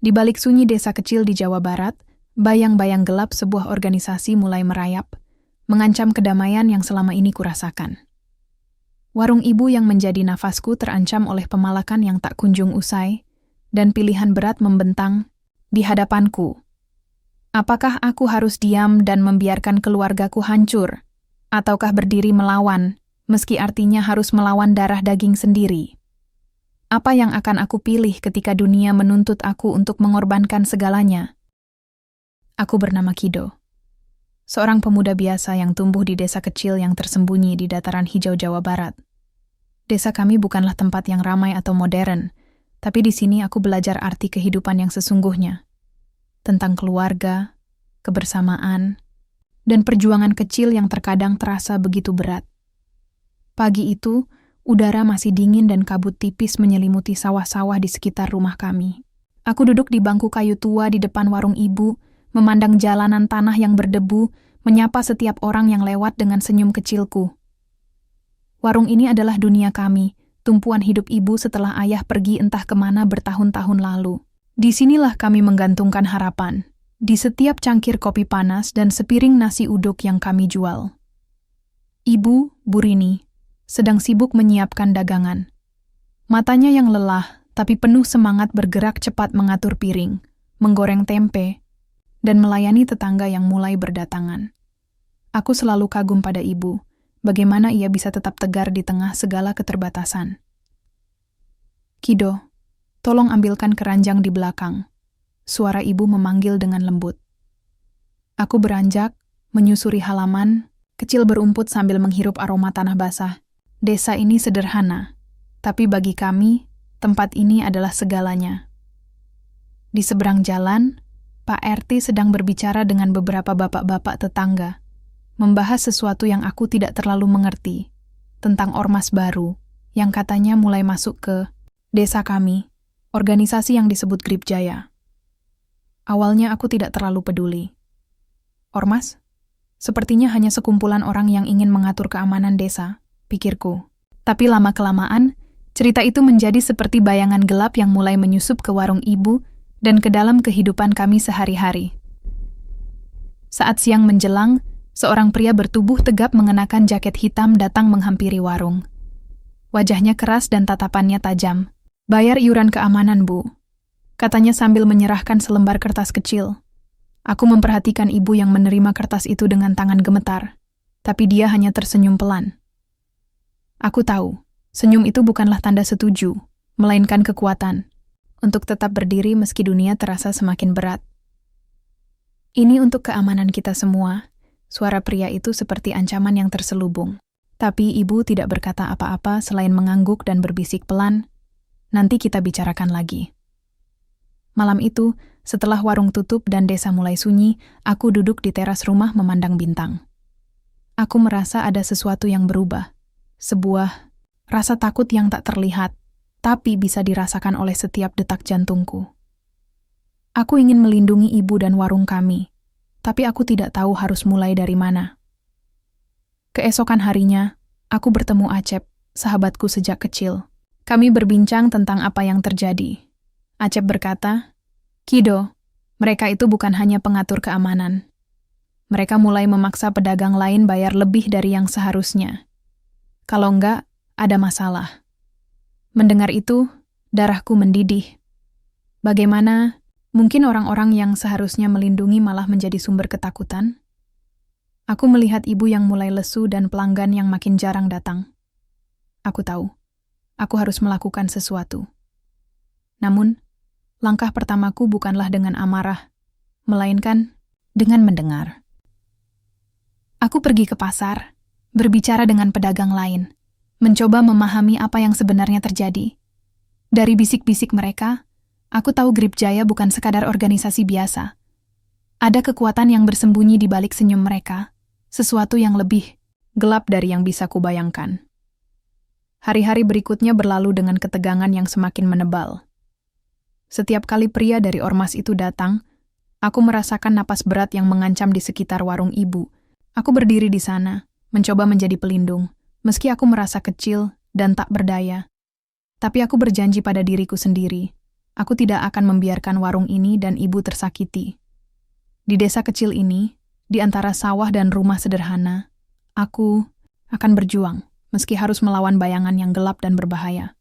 Di balik sunyi desa kecil di Jawa Barat, bayang-bayang gelap sebuah organisasi mulai merayap, mengancam kedamaian yang selama ini kurasakan. Warung ibu yang menjadi nafasku terancam oleh pemalakan yang tak kunjung usai, dan pilihan berat membentang di hadapanku. Apakah aku harus diam dan membiarkan keluargaku hancur, ataukah berdiri melawan, meski artinya harus melawan darah daging sendiri? Apa yang akan aku pilih ketika dunia menuntut aku untuk mengorbankan segalanya? Aku bernama Kido, seorang pemuda biasa yang tumbuh di desa kecil yang tersembunyi di dataran hijau Jawa Barat. Desa kami bukanlah tempat yang ramai atau modern, tapi di sini aku belajar arti kehidupan yang sesungguhnya, tentang keluarga, kebersamaan, dan perjuangan kecil yang terkadang terasa begitu berat. Pagi itu, udara masih dingin dan kabut tipis menyelimuti sawah-sawah di sekitar rumah kami. Aku duduk di bangku kayu tua di depan warung ibu, memandang jalanan tanah yang berdebu, menyapa setiap orang yang lewat dengan senyum kecilku. Warung ini adalah dunia kami, tumpuan hidup ibu setelah ayah pergi entah kemana bertahun-tahun lalu. Disinilah kami menggantungkan harapan, di setiap cangkir kopi panas dan sepiring nasi uduk yang kami jual. Ibu, Bu Rini, sedang sibuk menyiapkan dagangan. Matanya yang lelah, tapi penuh semangat bergerak cepat mengatur piring, menggoreng tempe, dan melayani tetangga yang mulai berdatangan. Aku selalu kagum pada ibu, bagaimana ia bisa tetap tegar di tengah segala keterbatasan. Kido, tolong ambilkan keranjang di belakang. Suara ibu memanggil dengan lembut. Aku beranjak, menyusuri halaman, kecil berumput sambil menghirup aroma tanah basah. Desa ini sederhana, tapi bagi kami, tempat ini adalah segalanya. Di seberang jalan, Pak RT sedang berbicara dengan beberapa bapak-bapak tetangga, membahas sesuatu yang aku tidak terlalu mengerti, tentang ormas baru, yang katanya mulai masuk ke desa kami, organisasi yang disebut Grip Jaya. Awalnya aku tidak terlalu peduli. Ormas? Sepertinya hanya sekumpulan orang yang ingin mengatur keamanan desa, pikirku. Tapi lama-kelamaan, cerita itu menjadi seperti bayangan gelap yang mulai menyusup ke warung ibu dan ke dalam kehidupan kami sehari-hari. Saat siang menjelang, seorang pria bertubuh tegap mengenakan jaket hitam datang menghampiri warung. Wajahnya keras dan tatapannya tajam. "Bayar iuran keamanan, Bu," katanya sambil menyerahkan selembar kertas kecil. Aku memperhatikan ibu yang menerima kertas itu dengan tangan gemetar, tapi dia hanya tersenyum pelan. Aku tahu, senyum itu bukanlah tanda setuju, melainkan kekuatan, untuk tetap berdiri meski dunia terasa semakin berat. "Ini untuk keamanan kita semua," suara pria itu seperti ancaman yang terselubung. Tapi ibu tidak berkata apa-apa selain mengangguk dan berbisik pelan, "Nanti kita bicarakan lagi." Malam itu, setelah warung tutup dan desa mulai sunyi, aku duduk di teras rumah memandang bintang. Aku merasa ada sesuatu yang berubah. Sebuah rasa takut yang tak terlihat, tapi bisa dirasakan oleh setiap detak jantungku. Aku ingin melindungi ibu dan warung kami, tapi aku tidak tahu harus mulai dari mana. Keesokan harinya, aku bertemu Acep, sahabatku sejak kecil. Kami berbincang tentang apa yang terjadi. Acep berkata, "Kido, mereka itu bukan hanya pengatur keamanan. Mereka mulai memaksa pedagang lain bayar lebih dari yang seharusnya. Kalau enggak, ada masalah." Mendengar itu, darahku mendidih. Bagaimana mungkin orang-orang yang seharusnya melindungi malah menjadi sumber ketakutan? Aku melihat ibu yang mulai lesu dan pelanggan yang makin jarang datang. Aku tahu, aku harus melakukan sesuatu. Namun, langkah pertamaku bukanlah dengan amarah, melainkan dengan mendengar. Aku pergi ke pasar, berbicara dengan pedagang lain, mencoba memahami apa yang sebenarnya terjadi. Dari bisik-bisik mereka, aku tahu Grip Jaya bukan sekadar organisasi biasa. Ada kekuatan yang bersembunyi di balik senyum mereka, sesuatu yang lebih gelap dari yang bisa kubayangkan. Hari-hari berikutnya berlalu dengan ketegangan yang semakin menebal. Setiap kali pria dari ormas itu datang, aku merasakan napas berat yang mengancam di sekitar warung ibu. Aku berdiri di sana, mencoba menjadi pelindung, meski aku merasa kecil dan tak berdaya. Tapi aku berjanji pada diriku sendiri, Aku tidak akan membiarkan warung ini dan ibu tersakiti. Di desa kecil ini, di antara sawah dan rumah sederhana, aku akan berjuang, meski harus melawan bayangan yang gelap dan berbahaya.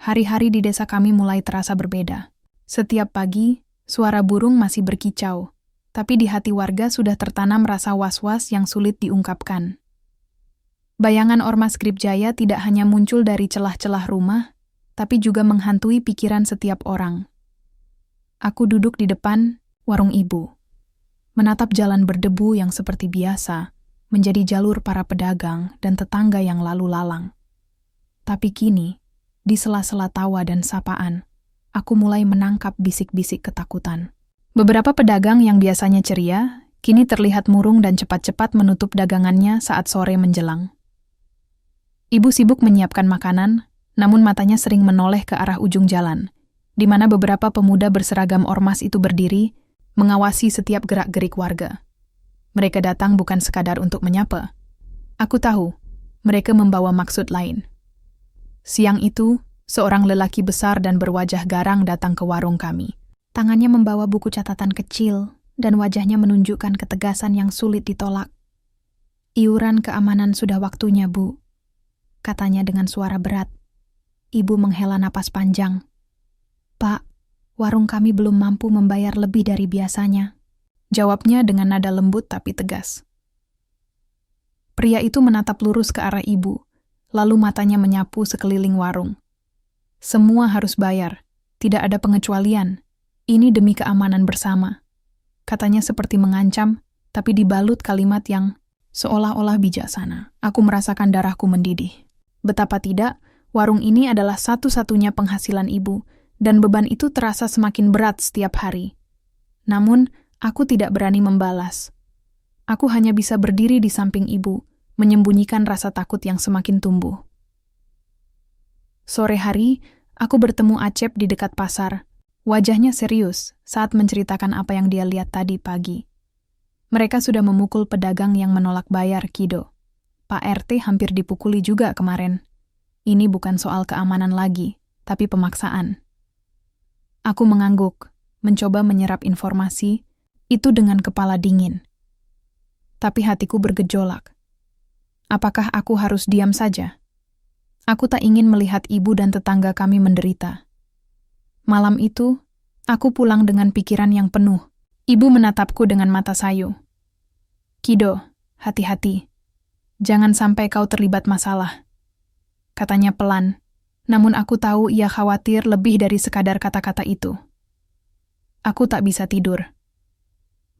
Hari-hari di desa kami mulai terasa berbeda. Setiap pagi, suara burung masih berkicau, tapi di hati warga sudah tertanam rasa was-was yang sulit diungkapkan. Bayangan Ormas Gripjaya tidak hanya muncul dari celah-celah rumah, tapi juga menghantui pikiran setiap orang. Aku duduk di depan warung ibu, menatap jalan berdebu yang seperti biasa menjadi jalur para pedagang dan tetangga yang lalu lalang. Tapi kini, di sela-sela tawa dan sapaan, aku mulai menangkap bisik-bisik ketakutan. Beberapa pedagang yang biasanya ceria, kini terlihat murung dan cepat-cepat menutup dagangannya saat sore menjelang. Ibu sibuk menyiapkan makanan, namun matanya sering menoleh ke arah ujung jalan, di mana beberapa pemuda berseragam ormas itu berdiri, mengawasi setiap gerak-gerik warga. Mereka datang bukan sekadar untuk menyapa. Aku tahu, mereka membawa maksud lain. Siang itu, seorang lelaki besar dan berwajah garang datang ke warung kami. Tangannya membawa buku catatan kecil, dan wajahnya menunjukkan ketegasan yang sulit ditolak. "Iuran keamanan sudah waktunya, Bu," katanya dengan suara berat. Ibu menghela napas panjang. "Pak, warung kami belum mampu membayar lebih dari biasanya," jawabnya dengan nada lembut tapi tegas. Pria itu menatap lurus ke arah ibu, lalu matanya menyapu sekeliling warung. "Semua harus bayar, tidak ada pengecualian. Ini demi keamanan bersama," katanya seperti mengancam, tapi dibalut kalimat yang seolah-olah bijaksana. Aku merasakan darahku mendidih. Betapa tidak, warung ini adalah satu-satunya penghasilan ibu, dan beban itu terasa semakin berat setiap hari. Namun, aku tidak berani membalas. Aku hanya bisa berdiri di samping ibu, menyembunyikan rasa takut yang semakin tumbuh. Sore hari, aku bertemu Acep di dekat pasar. Wajahnya serius saat menceritakan apa yang dia lihat tadi pagi. Mereka sudah memukul pedagang yang menolak bayar, Kido. Pak RT hampir dipukuli juga kemarin. Ini bukan soal keamanan lagi, tapi pemaksaan. Aku mengangguk, mencoba menyerap informasi, itu dengan kepala dingin. Tapi hatiku bergejolak. Apakah aku harus diam saja? Aku tak ingin melihat ibu dan tetangga kami menderita. Malam itu, aku pulang dengan pikiran yang penuh. Ibu menatapku dengan mata sayu. "Kido, hati-hati. Jangan sampai kau terlibat masalah," katanya pelan, namun aku tahu ia khawatir lebih dari sekadar kata-kata itu. Aku tak bisa tidur.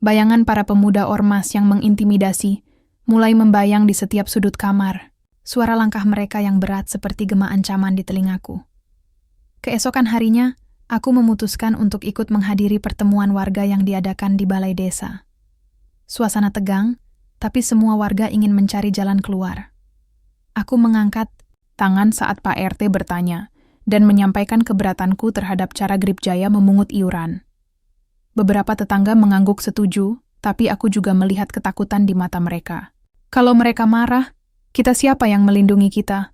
Bayangan para pemuda ormas yang mengintimidasi mulai membayang di setiap sudut kamar, suara langkah mereka yang berat seperti gema ancaman di telingaku. Keesokan harinya, aku memutuskan untuk ikut menghadiri pertemuan warga yang diadakan di balai desa. Suasana tegang, tapi semua warga ingin mencari jalan keluar. Aku mengangkat tangan saat Pak RT bertanya dan menyampaikan keberatanku terhadap cara Gripjaya memungut iuran. Beberapa tetangga mengangguk setuju, tapi aku juga melihat ketakutan di mata mereka. "Kalau mereka marah, kita siapa yang melindungi kita?"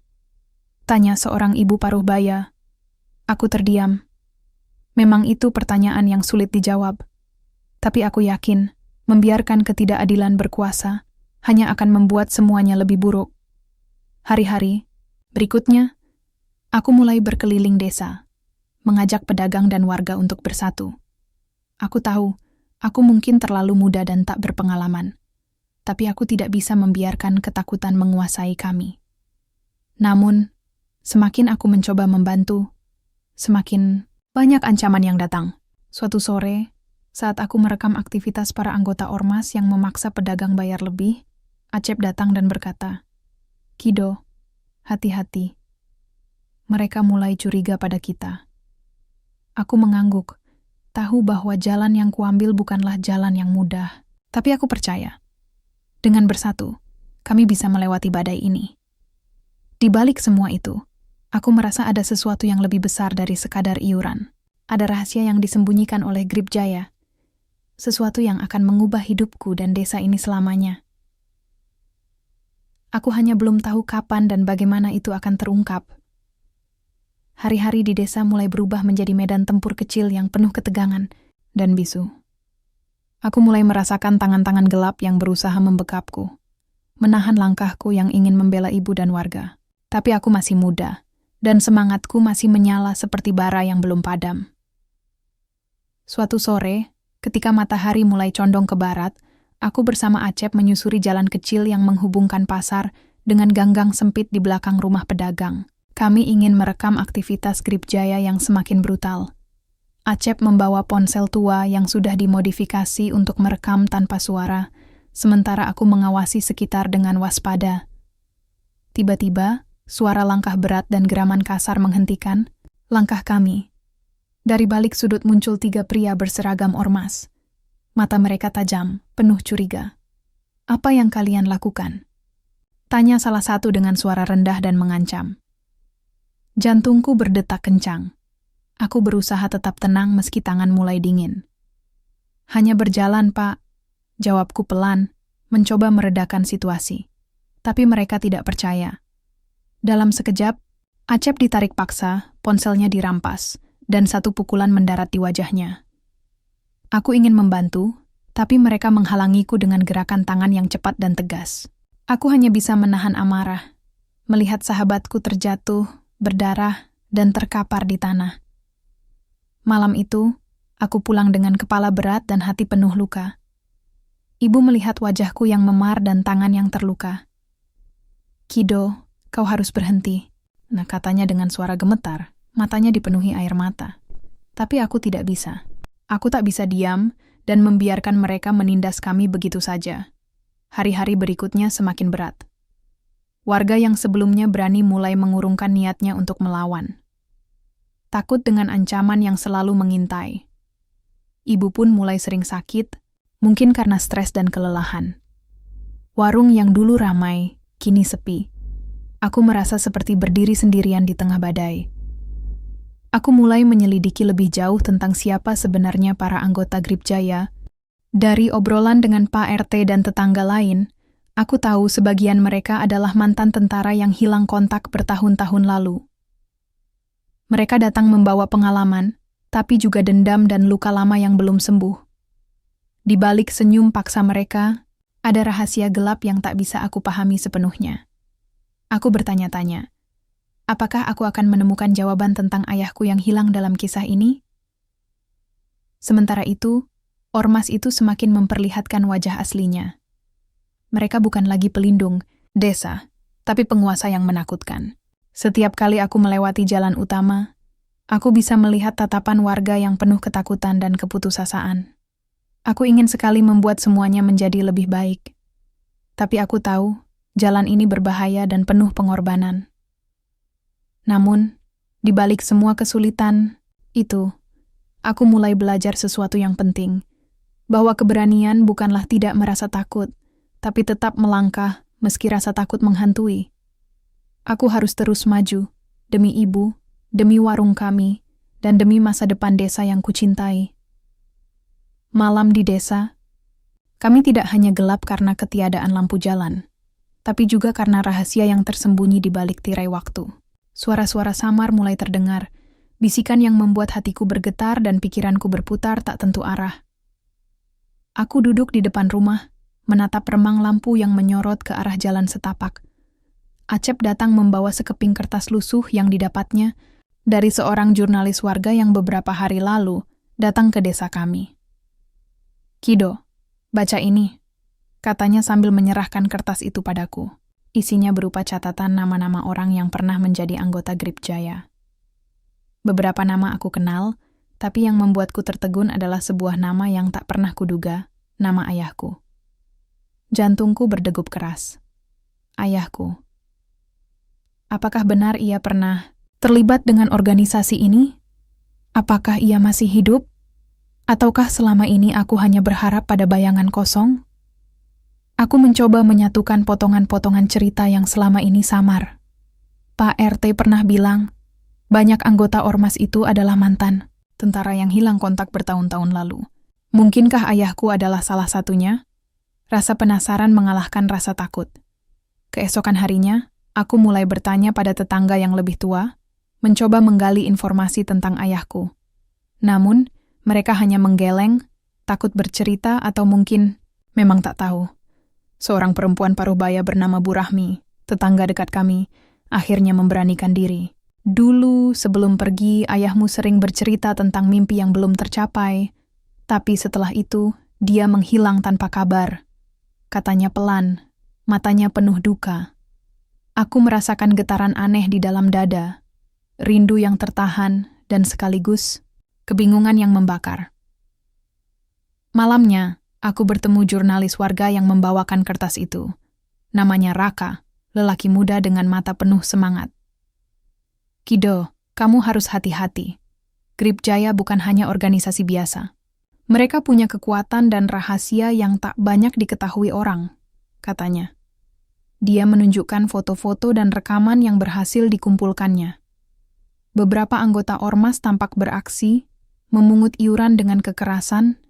tanya seorang ibu paruh baya. Aku terdiam. Memang itu pertanyaan yang sulit dijawab. Tapi aku yakin, membiarkan ketidakadilan berkuasa hanya akan membuat semuanya lebih buruk. Hari-hari berikutnya, aku mulai berkeliling desa, mengajak pedagang dan warga untuk bersatu. Aku tahu, aku mungkin terlalu muda dan tak berpengalaman, tapi aku tidak bisa membiarkan ketakutan menguasai kami. Namun, semakin aku mencoba membantu, semakin banyak ancaman yang datang. Suatu sore, saat aku merekam aktivitas para anggota ormas yang memaksa pedagang bayar lebih, Acep datang dan berkata, "Kido, hati-hati. Mereka mulai curiga pada kita." Aku mengangguk, tahu bahwa jalan yang kuambil bukanlah jalan yang mudah. Tapi aku percaya, dengan bersatu, kami bisa melewati badai ini. Di balik semua itu, aku merasa ada sesuatu yang lebih besar dari sekadar iuran. Ada rahasia yang disembunyikan oleh Gripjaya. Sesuatu yang akan mengubah hidupku dan desa ini selamanya. Aku hanya belum tahu kapan dan bagaimana itu akan terungkap. Hari-hari di desa mulai berubah menjadi medan tempur kecil yang penuh ketegangan dan bisu. Aku mulai merasakan tangan-tangan gelap yang berusaha membekapku, menahan langkahku yang ingin membela ibu dan warga. Tapi aku masih muda, dan semangatku masih menyala seperti bara yang belum padam. Suatu sore, ketika matahari mulai condong ke barat, aku bersama Acep menyusuri jalan kecil yang menghubungkan pasar dengan ganggang sempit di belakang rumah pedagang. Kami ingin merekam aktivitas Gripjaya yang semakin brutal. Acep membawa ponsel tua yang sudah dimodifikasi untuk merekam tanpa suara, sementara aku mengawasi sekitar dengan waspada. Tiba-tiba, suara langkah berat dan geraman kasar menghentikan langkah kami. Dari balik sudut muncul 3 pria berseragam ormas. Mata mereka tajam, penuh curiga. "Apa yang kalian lakukan?" tanya salah satu dengan suara rendah dan mengancam. Jantungku berdetak kencang. Aku berusaha tetap tenang meski tangan mulai dingin. "Hanya berjalan, Pak," jawabku pelan, mencoba meredakan situasi. Tapi mereka tidak percaya. Dalam sekejap, Acep ditarik paksa, ponselnya dirampas, dan satu pukulan mendarat di wajahnya. Aku ingin membantu, tapi mereka menghalangiku dengan gerakan tangan yang cepat dan tegas. Aku hanya bisa menahan amarah, melihat sahabatku terjatuh, berdarah, dan terkapar di tanah. Malam itu, aku pulang dengan kepala berat dan hati penuh luka. Ibu melihat wajahku yang memar dan tangan yang terluka. "Kido, kau harus berhenti," katanya dengan suara gemetar, matanya dipenuhi air mata. Tapi aku tidak bisa. Aku tak bisa diam dan membiarkan mereka menindas kami begitu saja. Hari-hari berikutnya semakin berat. Warga yang sebelumnya berani mulai mengurungkan niatnya untuk melawan. Takut dengan ancaman yang selalu mengintai. Ibu pun mulai sering sakit, mungkin karena stres dan kelelahan. Warung yang dulu ramai, kini sepi. Aku merasa seperti berdiri sendirian di tengah badai. Aku mulai menyelidiki lebih jauh tentang siapa sebenarnya para anggota Gripjaya. Dari obrolan dengan Pak RT dan tetangga lain, aku tahu sebagian mereka adalah mantan tentara yang hilang kontak bertahun-tahun lalu. Mereka datang membawa pengalaman, tapi juga dendam dan luka lama yang belum sembuh. Di balik senyum paksa mereka, ada rahasia gelap yang tak bisa aku pahami sepenuhnya. Aku bertanya-tanya, apakah aku akan menemukan jawaban tentang ayahku yang hilang dalam kisah ini? Sementara itu, ormas itu semakin memperlihatkan wajah aslinya. Mereka bukan lagi pelindung desa, tapi penguasa yang menakutkan. Setiap kali aku melewati jalan utama, aku bisa melihat tatapan warga yang penuh ketakutan dan keputusasaan. Aku ingin sekali membuat semuanya menjadi lebih baik. Tapi aku tahu, jalan ini berbahaya dan penuh pengorbanan. Namun, di balik semua kesulitan itu, aku mulai belajar sesuatu yang penting, bahwa keberanian bukanlah tidak merasa takut, tapi tetap melangkah meski rasa takut menghantui. Aku harus terus maju, demi ibu, demi warung kami, dan demi masa depan desa yang kucintai. Malam di desa, kami tidak hanya gelap karena ketiadaan lampu jalan, tapi juga karena rahasia yang tersembunyi di balik tirai waktu. Suara-suara samar mulai terdengar, bisikan yang membuat hatiku bergetar dan pikiranku berputar tak tentu arah. Aku duduk di depan rumah, menatap remang lampu yang menyorot ke arah jalan setapak. Acep datang membawa sekeping kertas lusuh yang didapatnya dari seorang jurnalis warga yang beberapa hari lalu datang ke desa kami. "Kido, baca ini," katanya sambil menyerahkan kertas itu padaku. Isinya berupa catatan nama-nama orang yang pernah menjadi anggota Gripjaya. Beberapa nama aku kenal, tapi yang membuatku tertegun adalah sebuah nama yang tak pernah kuduga, nama ayahku. Jantungku berdegup keras. Ayahku. Apakah benar ia pernah terlibat dengan organisasi ini? Apakah ia masih hidup? Ataukah selama ini aku hanya berharap pada bayangan kosong? Aku mencoba menyatukan potongan-potongan cerita yang selama ini samar. Pak RT pernah bilang, banyak anggota ormas itu adalah mantan tentara yang hilang kontak bertahun-tahun lalu. Mungkinkah ayahku adalah salah satunya? Rasa penasaran mengalahkan rasa takut. Keesokan harinya, aku mulai bertanya pada tetangga yang lebih tua, mencoba menggali informasi tentang ayahku. Namun, mereka hanya menggeleng, takut bercerita atau mungkin memang tak tahu. Seorang perempuan paruh baya bernama Bu Rahmi, tetangga dekat kami, akhirnya memberanikan diri. Dulu, sebelum pergi, ayahmu sering bercerita tentang mimpi yang belum tercapai. Tapi setelah itu, dia menghilang tanpa kabar. Katanya pelan, matanya penuh duka. Aku merasakan getaran aneh di dalam dada, rindu yang tertahan, dan sekaligus kebingungan yang membakar. Malamnya, aku bertemu jurnalis warga yang membawakan kertas itu. Namanya Raka, lelaki muda dengan mata penuh semangat. "Kido, kamu harus hati-hati. Grip Jaya bukan hanya organisasi biasa. Mereka punya kekuatan dan rahasia yang tak banyak diketahui orang," katanya. Dia menunjukkan foto-foto dan rekaman yang berhasil dikumpulkannya. Beberapa anggota ormas tampak beraksi, memungut iuran dengan kekerasan,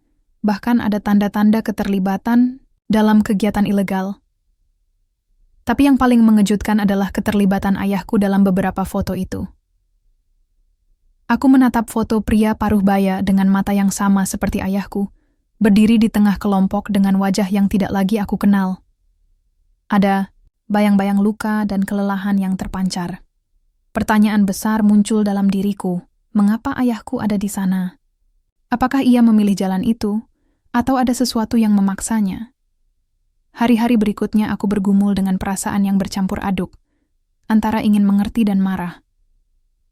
bahkan ada tanda-tanda keterlibatan dalam kegiatan ilegal. Tapi yang paling mengejutkan adalah keterlibatan ayahku dalam beberapa foto itu. Aku menatap foto pria paruh baya dengan mata yang sama seperti ayahku, berdiri di tengah kelompok dengan wajah yang tidak lagi aku kenal. Ada bayang-bayang luka dan kelelahan yang terpancar. Pertanyaan besar muncul dalam diriku, mengapa ayahku ada di sana? Apakah ia memilih jalan itu, atau ada sesuatu yang memaksanya? Hari-hari berikutnya aku bergumul dengan perasaan yang bercampur aduk, antara ingin mengerti dan marah,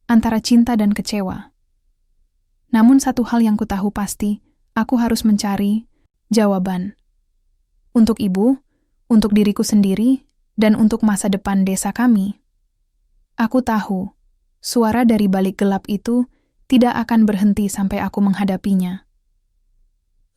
antara cinta dan kecewa. Namun satu hal yang kutahu pasti, aku harus mencari jawaban. Untuk ibu, untuk diriku sendiri, dan untuk masa depan desa kami. Aku tahu, suara dari balik gelap itu tidak akan berhenti sampai aku menghadapinya.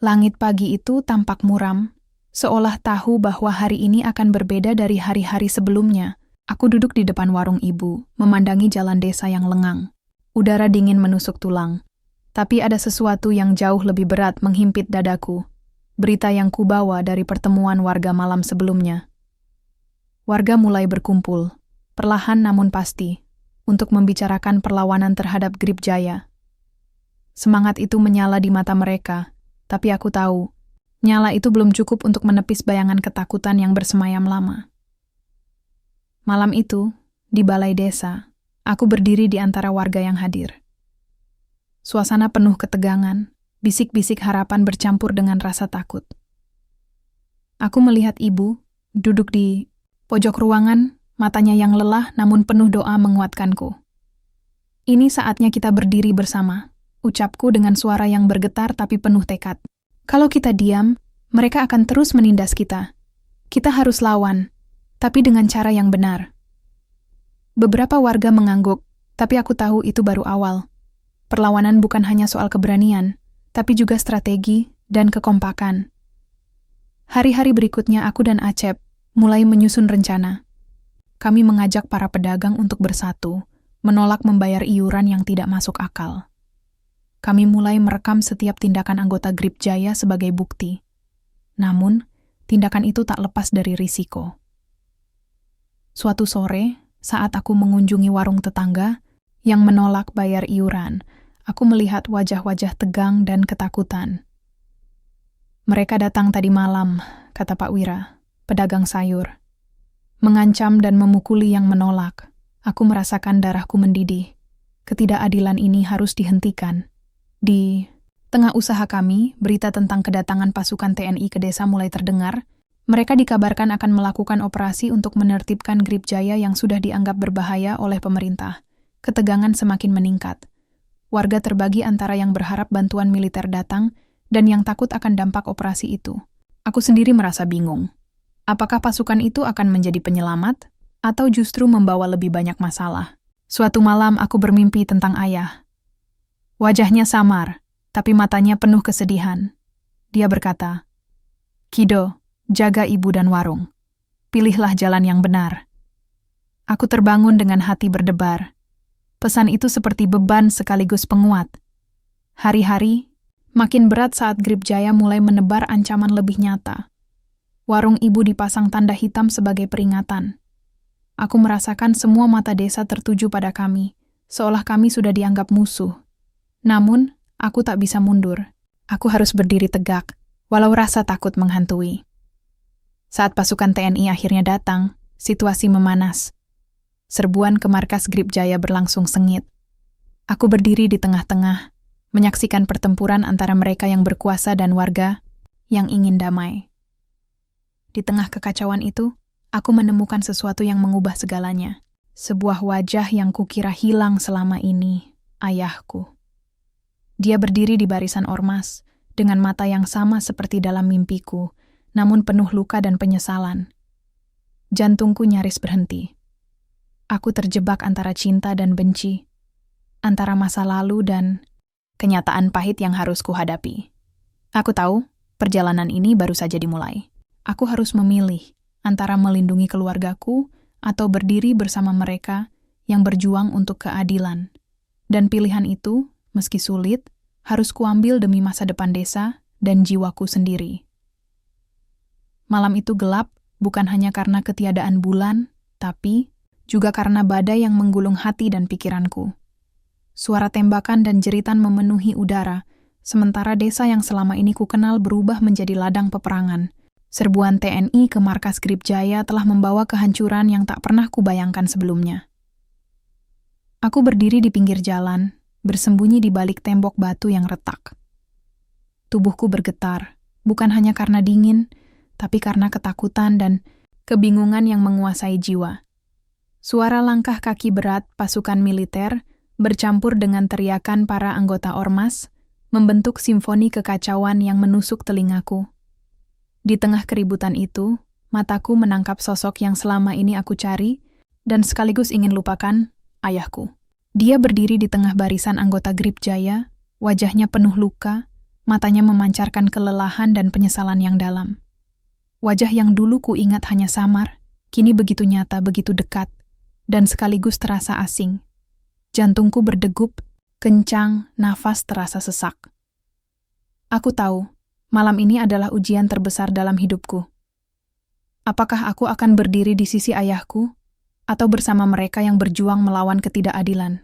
Langit pagi itu tampak muram, seolah tahu bahwa hari ini akan berbeda dari hari-hari sebelumnya. Aku duduk di depan warung ibu, memandangi jalan desa yang lengang. Udara dingin menusuk tulang. Tapi ada sesuatu yang jauh lebih berat menghimpit dadaku. Berita yang kubawa dari pertemuan warga malam sebelumnya. Warga mulai berkumpul, perlahan namun pasti, untuk membicarakan perlawanan terhadap Grip Jaya. Semangat itu menyala di mata mereka, tapi aku tahu, nyala itu belum cukup untuk menepis bayangan ketakutan yang bersemayam lama. Malam itu, di balai desa, aku berdiri di antara warga yang hadir. Suasana penuh ketegangan, bisik-bisik harapan bercampur dengan rasa takut. Aku melihat ibu, duduk di pojok ruangan, matanya yang lelah namun penuh doa menguatkanku. "Ini saatnya kita berdiri bersama," ucapku dengan suara yang bergetar tapi penuh tekad. "Kalau kita diam, mereka akan terus menindas kita. Kita harus lawan, tapi dengan cara yang benar." Beberapa warga mengangguk, tapi aku tahu itu baru awal. Perlawanan bukan hanya soal keberanian, tapi juga strategi dan kekompakan. Hari-hari berikutnya aku dan Acep mulai menyusun rencana. Kami mengajak para pedagang untuk bersatu, menolak membayar iuran yang tidak masuk akal. Kami mulai merekam setiap tindakan anggota Grip Jaya sebagai bukti. Namun, tindakan itu tak lepas dari risiko. Suatu sore, saat aku mengunjungi warung tetangga yang menolak bayar iuran, aku melihat wajah-wajah tegang dan ketakutan. "Mereka datang tadi malam," kata Pak Wira, pedagang sayur. "Mengancam dan memukuli yang menolak. Aku merasakan darahku mendidih. Ketidakadilan ini harus dihentikan." Di tengah usaha kami, berita tentang kedatangan pasukan TNI ke desa mulai terdengar. Mereka dikabarkan akan melakukan operasi untuk menertibkan Grip Jaya yang sudah dianggap berbahaya oleh pemerintah. Ketegangan semakin meningkat. Warga terbagi antara yang berharap bantuan militer datang dan yang takut akan dampak operasi itu. Aku sendiri merasa bingung. Apakah pasukan itu akan menjadi penyelamat atau justru membawa lebih banyak masalah? Suatu malam aku bermimpi tentang ayah. Wajahnya samar, tapi matanya penuh kesedihan. Dia berkata, "Kido, jaga ibu dan warung. Pilihlah jalan yang benar." Aku terbangun dengan hati berdebar. Pesan itu seperti beban sekaligus penguat. Hari-hari makin berat saat Grip Jaya mulai menebar ancaman lebih nyata. Warung ibu dipasang tanda hitam sebagai peringatan. Aku merasakan semua mata desa tertuju pada kami, seolah kami sudah dianggap musuh. Namun, aku tak bisa mundur. Aku harus berdiri tegak, walau rasa takut menghantui. Saat pasukan TNI akhirnya datang, situasi memanas. Serbuan ke markas Grip Jaya berlangsung sengit. Aku berdiri di tengah-tengah, menyaksikan pertempuran antara mereka yang berkuasa dan warga yang ingin damai. Di tengah kekacauan itu, aku menemukan sesuatu yang mengubah segalanya. Sebuah wajah yang kukira hilang selama ini, ayahku. Dia berdiri di barisan ormas, dengan mata yang sama seperti dalam mimpiku, namun penuh luka dan penyesalan. Jantungku nyaris berhenti. Aku terjebak antara cinta dan benci, antara masa lalu dan kenyataan pahit yang harus kuhadapi. Aku tahu, perjalanan ini baru saja dimulai. Aku harus memilih antara melindungi keluargaku atau berdiri bersama mereka yang berjuang untuk keadilan. Dan pilihan itu, meski sulit, harus kuambil demi masa depan desa dan jiwaku sendiri. Malam itu gelap, bukan hanya karena ketiadaan bulan, tapi juga karena badai yang menggulung hati dan pikiranku. Suara tembakan dan jeritan memenuhi udara, sementara desa yang selama ini kukenal berubah menjadi ladang peperangan. Serbuan TNI ke markas Grip Jaya telah membawa kehancuran yang tak pernah kubayangkan sebelumnya. Aku berdiri di pinggir jalan, bersembunyi di balik tembok batu yang retak. Tubuhku bergetar, bukan hanya karena dingin, tapi karena ketakutan dan kebingungan yang menguasai jiwa. Suara langkah kaki berat pasukan militer bercampur dengan teriakan para anggota ormas membentuk simfoni kekacauan yang menusuk telingaku. Di tengah keributan itu, mataku menangkap sosok yang selama ini aku cari dan sekaligus ingin lupakan, ayahku. Dia berdiri di tengah barisan anggota Grip Jaya, wajahnya penuh luka, matanya memancarkan kelelahan dan penyesalan yang dalam. Wajah yang dulu ku ingat hanya samar, kini begitu nyata, begitu dekat, dan sekaligus terasa asing. Jantungku berdegup, kencang, nafas terasa sesak. Aku tahu, malam ini adalah ujian terbesar dalam hidupku. Apakah aku akan berdiri di sisi ayahku, atau bersama mereka yang berjuang melawan ketidakadilan?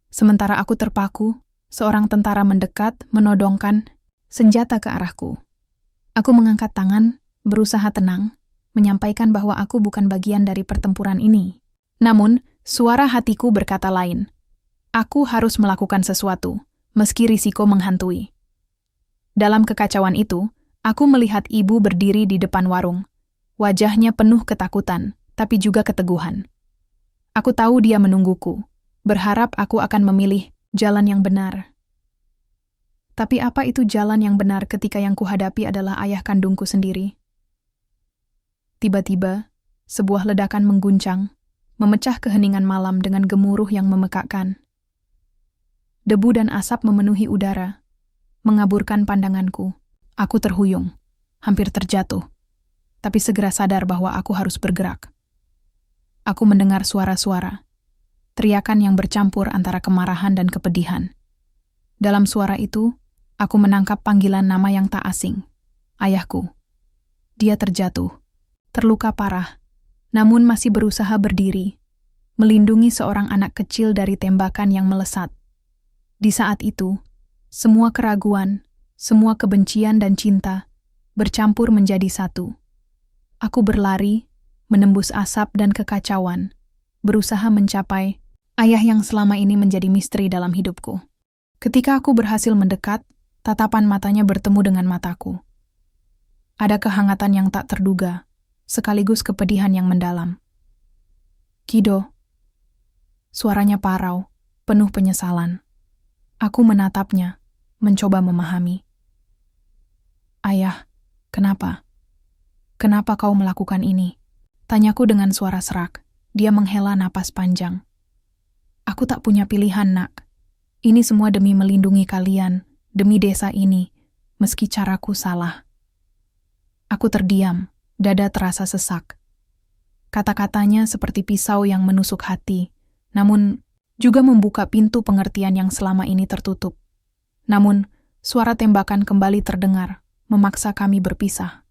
Sementara aku terpaku, seorang tentara mendekat, menodongkan senjata ke arahku. Aku mengangkat tangan, berusaha tenang, menyampaikan bahwa aku bukan bagian dari pertempuran ini. Namun, suara hatiku berkata lain. Aku harus melakukan sesuatu, meski risiko menghantui. Dalam kekacauan itu, aku melihat ibu berdiri di depan warung. Wajahnya penuh ketakutan, tapi juga keteguhan. Aku tahu dia menungguku, berharap aku akan memilih jalan yang benar. Tapi apa itu jalan yang benar ketika yang kuhadapi adalah ayah kandungku sendiri? Tiba-tiba, sebuah ledakan mengguncang, memecah keheningan malam dengan gemuruh yang memekakkan. Debu dan asap memenuhi udara, mengaburkan pandanganku. Aku terhuyung, hampir terjatuh, tapi segera sadar bahwa aku harus bergerak. Aku mendengar suara-suara, teriakan yang bercampur antara kemarahan dan kepedihan. Dalam suara itu, aku menangkap panggilan nama yang tak asing, ayahku. Dia terjatuh, terluka parah, namun masih berusaha berdiri, melindungi seorang anak kecil dari tembakan yang melesat. Di saat itu, semua keraguan, semua kebencian dan cinta bercampur menjadi satu. Aku berlari, menembus asap dan kekacauan, berusaha mencapai ayah yang selama ini menjadi misteri dalam hidupku. Ketika aku berhasil mendekat, tatapan matanya bertemu dengan mataku. Ada kehangatan yang tak terduga, sekaligus kepedihan yang mendalam. Kido. Suaranya parau, penuh penyesalan. Aku menatapnya, mencoba memahami. Ayah, kenapa? Kenapa kau melakukan ini? Tanyaku dengan suara serak. Dia menghela napas panjang. Aku tak punya pilihan, nak. Ini semua demi melindungi kalian, demi desa ini, meski caraku salah. Aku terdiam, dada terasa sesak. Kata-katanya seperti pisau yang menusuk hati, namun juga membuka pintu pengertian yang selama ini tertutup. Namun, suara tembakan kembali terdengar, memaksa kami berpisah.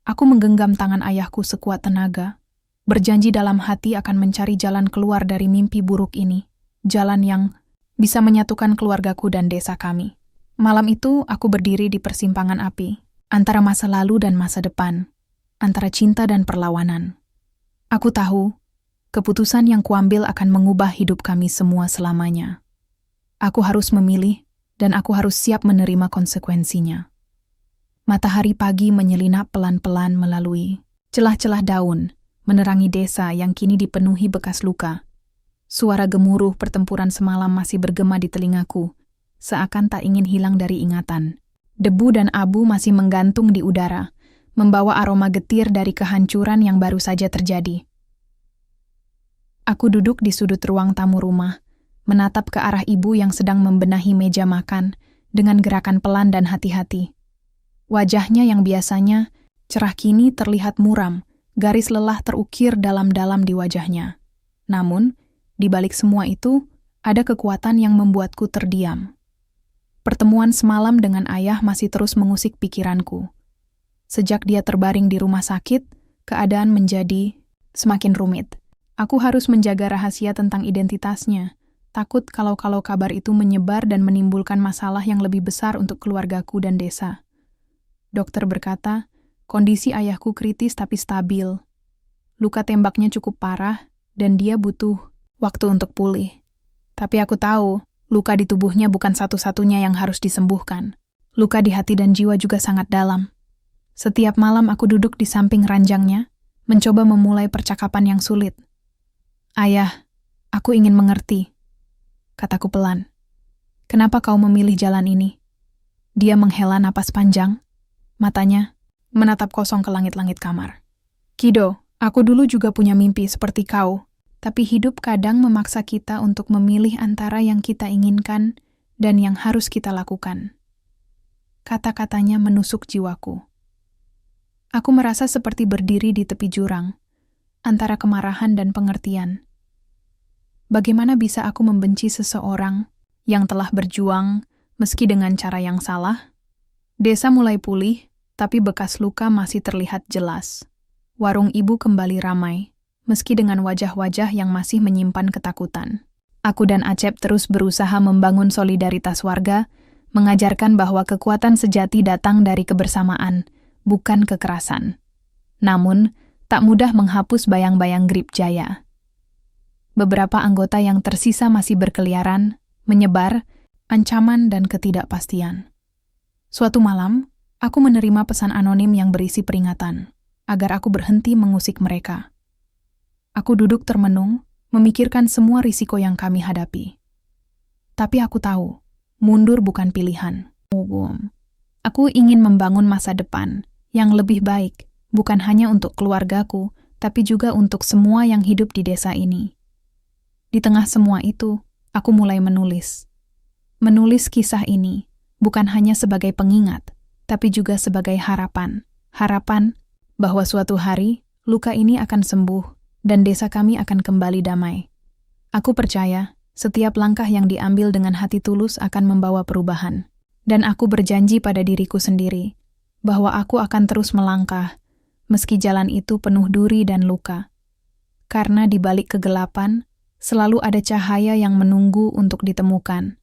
Aku menggenggam tangan ayahku sekuat tenaga, berjanji dalam hati akan mencari jalan keluar dari mimpi buruk ini, jalan yang bisa menyatukan keluargaku dan desa kami. Malam itu, aku berdiri di persimpangan api, antara masa lalu dan masa depan, antara cinta dan perlawanan. Aku tahu, keputusan yang kuambil akan mengubah hidup kami semua selamanya. Aku harus memilih, dan aku harus siap menerima konsekuensinya. Matahari pagi menyelinap pelan-pelan melalui celah-celah daun, menerangi desa yang kini dipenuhi bekas luka. Suara gemuruh pertempuran semalam masih bergema di telingaku, seakan tak ingin hilang dari ingatan. Debu dan abu masih menggantung di udara, membawa aroma getir dari kehancuran yang baru saja terjadi. Aku duduk di sudut ruang tamu rumah, menatap ke arah ibu yang sedang membenahi meja makan dengan gerakan pelan dan hati-hati. Wajahnya yang biasanya cerah kini terlihat muram, garis lelah terukir dalam-dalam di wajahnya. Namun, di balik semua itu, ada kekuatan yang membuatku terdiam. Pertemuan semalam dengan ayah masih terus mengusik pikiranku. Sejak dia terbaring di rumah sakit, keadaan menjadi semakin rumit. Aku harus menjaga rahasia tentang identitasnya, takut kalau kabar itu menyebar dan menimbulkan masalah yang lebih besar untuk keluargaku dan desa. Dokter berkata, kondisi ayahku kritis tapi stabil. Luka tembaknya cukup parah, dan dia butuh waktu untuk pulih. Tapi aku tahu, luka di tubuhnya bukan satu-satunya yang harus disembuhkan. Luka di hati dan jiwa juga sangat dalam. Setiap malam aku duduk di samping ranjangnya, mencoba memulai percakapan yang sulit. Ayah, aku ingin mengerti, kataku pelan. Kenapa kau memilih jalan ini? Dia menghela napas panjang, matanya menatap kosong ke langit-langit kamar. Kido, aku dulu juga punya mimpi seperti kau, tapi hidup kadang memaksa kita untuk memilih antara yang kita inginkan dan yang harus kita lakukan. Kata-katanya menusuk jiwaku. Aku merasa seperti berdiri di tepi jurang, antara kemarahan dan pengertian. Bagaimana bisa aku membenci seseorang yang telah berjuang meski dengan cara yang salah? Desa mulai pulih, tapi bekas luka masih terlihat jelas. Warung ibu kembali ramai, meski dengan wajah-wajah yang masih menyimpan ketakutan. Aku dan Acep terus berusaha membangun solidaritas warga, mengajarkan bahwa kekuatan sejati datang dari kebersamaan, bukan kekerasan. Namun, tak mudah menghapus bayang-bayang Grip Jaya. Beberapa anggota yang tersisa masih berkeliaran, menyebar, ancaman dan ketidakpastian. Suatu malam, aku menerima pesan anonim yang berisi peringatan, agar aku berhenti mengusik mereka. Aku duduk termenung, memikirkan semua risiko yang kami hadapi. Tapi aku tahu, mundur bukan pilihan. Aku ingin membangun masa depan yang lebih baik, bukan hanya untuk keluargaku, tapi juga untuk semua yang hidup di desa ini. Di tengah semua itu, aku mulai menulis. Menulis kisah ini bukan hanya sebagai pengingat, tapi juga sebagai harapan. Harapan bahwa suatu hari luka ini akan sembuh dan desa kami akan kembali damai. Aku percaya setiap langkah yang diambil dengan hati tulus akan membawa perubahan. Dan aku berjanji pada diriku sendiri bahwa aku akan terus melangkah meski jalan itu penuh duri dan luka. Karena di balik kegelapan selalu ada cahaya yang menunggu untuk ditemukan.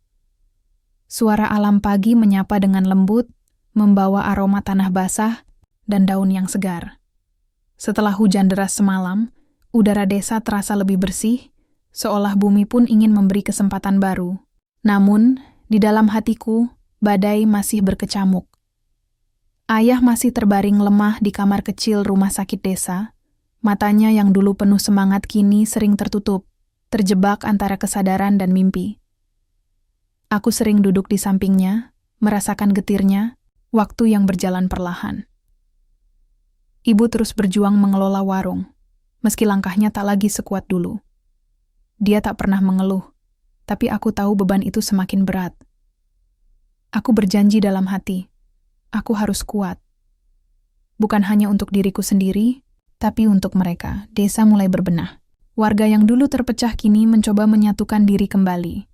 Suara alam pagi menyapa dengan lembut, membawa aroma tanah basah dan daun yang segar. Setelah hujan deras semalam, udara desa terasa lebih bersih, seolah bumi pun ingin memberi kesempatan baru. Namun, di dalam hatiku, badai masih berkecamuk. Ayah masih terbaring lemah di kamar kecil rumah sakit desa. Matanya yang dulu penuh semangat kini sering tertutup, terjebak antara kesadaran dan mimpi. Aku sering duduk di sampingnya, merasakan getirnya, waktu yang berjalan perlahan. Ibu terus berjuang mengelola warung, meski langkahnya tak lagi sekuat dulu. Dia tak pernah mengeluh, tapi aku tahu beban itu semakin berat. Aku berjanji dalam hati, aku harus kuat. Bukan hanya untuk diriku sendiri, tapi untuk mereka. Desa mulai berbenah. Warga yang dulu terpecah kini mencoba menyatukan diri kembali.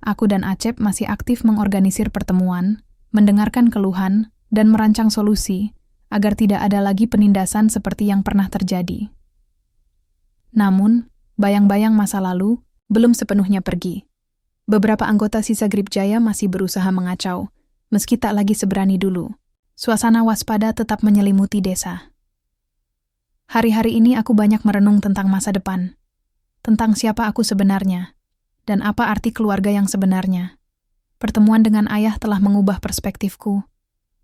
Aku dan Acep masih aktif mengorganisir pertemuan, mendengarkan keluhan, dan merancang solusi, agar tidak ada lagi penindasan seperti yang pernah terjadi. Namun, bayang-bayang masa lalu belum sepenuhnya pergi. Beberapa anggota sisa Grip Jaya masih berusaha mengacau, meski tak lagi seberani dulu. Suasana waspada tetap menyelimuti desa. Hari-hari ini aku banyak merenung tentang masa depan, tentang siapa aku sebenarnya, dan apa arti keluarga yang sebenarnya. Pertemuan dengan ayah telah mengubah perspektifku,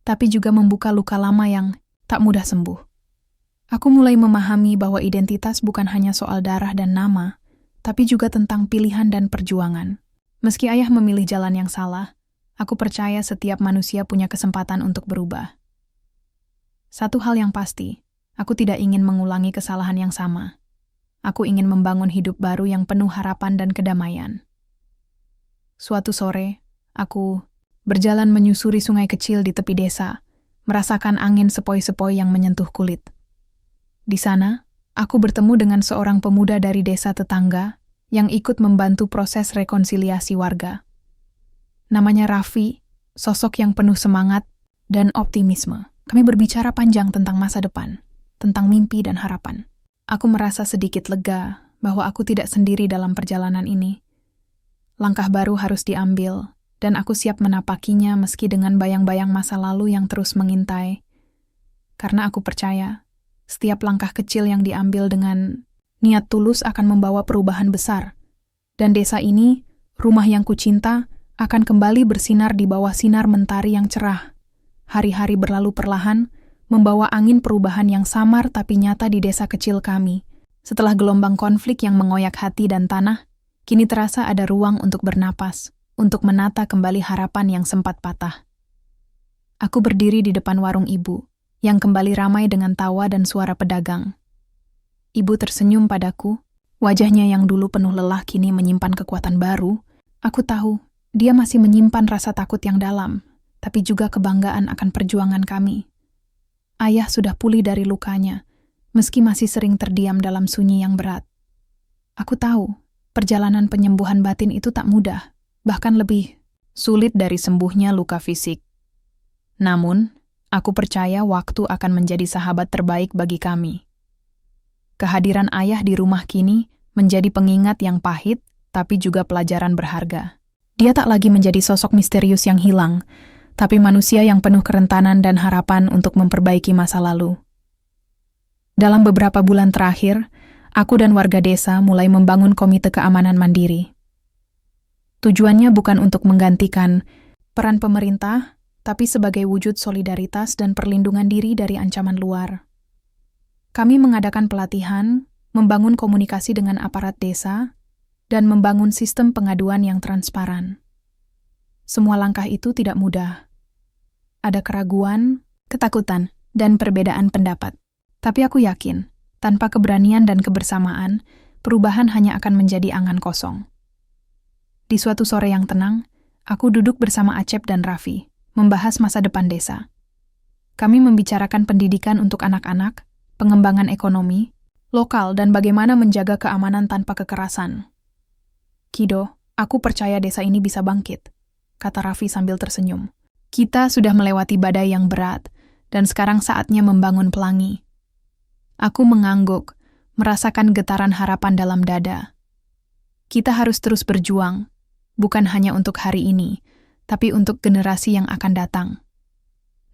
tapi juga membuka luka lama yang tak mudah sembuh. Aku mulai memahami bahwa identitas bukan hanya soal darah dan nama, tapi juga tentang pilihan dan perjuangan. Meski ayah memilih jalan yang salah, aku percaya setiap manusia punya kesempatan untuk berubah. Satu hal yang pasti, aku tidak ingin mengulangi kesalahan yang sama. Aku ingin membangun hidup baru yang penuh harapan dan kedamaian. Suatu sore, aku berjalan menyusuri sungai kecil di tepi desa, merasakan angin sepoi-sepoi yang menyentuh kulit. Di sana, aku bertemu dengan seorang pemuda dari desa tetangga yang ikut membantu proses rekonsiliasi warga. Namanya Raffi, sosok yang penuh semangat dan optimisme. Kami berbicara panjang tentang masa depan, tentang mimpi dan harapan. Aku merasa sedikit lega bahwa aku tidak sendiri dalam perjalanan ini. Langkah baru harus diambil, dan aku siap menapakinya meski dengan bayang-bayang masa lalu yang terus mengintai. Karena aku percaya, setiap langkah kecil yang diambil dengan niat tulus akan membawa perubahan besar. Dan desa ini, rumah yang kucinta, akan kembali bersinar di bawah sinar mentari yang cerah. Hari-hari berlalu perlahan, membawa angin perubahan yang samar tapi nyata di desa kecil kami. Setelah gelombang konflik yang mengoyak hati dan tanah, kini terasa ada ruang untuk bernapas, untuk menata kembali harapan yang sempat patah. Aku berdiri di depan warung ibu, yang kembali ramai dengan tawa dan suara pedagang. Ibu tersenyum padaku, wajahnya yang dulu penuh lelah kini menyimpan kekuatan baru. Aku tahu, dia masih menyimpan rasa takut yang dalam, tapi juga kebanggaan akan perjuangan kami. Ayah sudah pulih dari lukanya, meski masih sering terdiam dalam sunyi yang berat. Aku tahu, perjalanan penyembuhan batin itu tak mudah, bahkan lebih sulit dari sembuhnya luka fisik. Namun, aku percaya waktu akan menjadi sahabat terbaik bagi kami. Kehadiran ayah di rumah kini menjadi pengingat yang pahit, tapi juga pelajaran berharga. Dia tak lagi menjadi sosok misterius yang hilang, tapi manusia yang penuh kerentanan dan harapan untuk memperbaiki masa lalu. Dalam beberapa bulan terakhir, aku dan warga desa mulai membangun komite keamanan mandiri. Tujuannya bukan untuk menggantikan peran pemerintah, tapi sebagai wujud solidaritas dan perlindungan diri dari ancaman luar. Kami mengadakan pelatihan, membangun komunikasi dengan aparat desa, dan membangun sistem pengaduan yang transparan. Semua langkah itu tidak mudah. Ada keraguan, ketakutan, dan perbedaan pendapat. Tapi aku yakin, tanpa keberanian dan kebersamaan, perubahan hanya akan menjadi angan kosong. Di suatu sore yang tenang, aku duduk bersama Acep dan Raffi, membahas masa depan desa. Kami membicarakan pendidikan untuk anak-anak, pengembangan ekonomi, lokal dan bagaimana menjaga keamanan tanpa kekerasan. Kido, aku percaya desa ini bisa bangkit, kata Raffi sambil tersenyum. Kita sudah melewati badai yang berat, dan sekarang saatnya membangun pelangi. Aku mengangguk, merasakan getaran harapan dalam dada. Kita harus terus berjuang, bukan hanya untuk hari ini, tapi untuk generasi yang akan datang.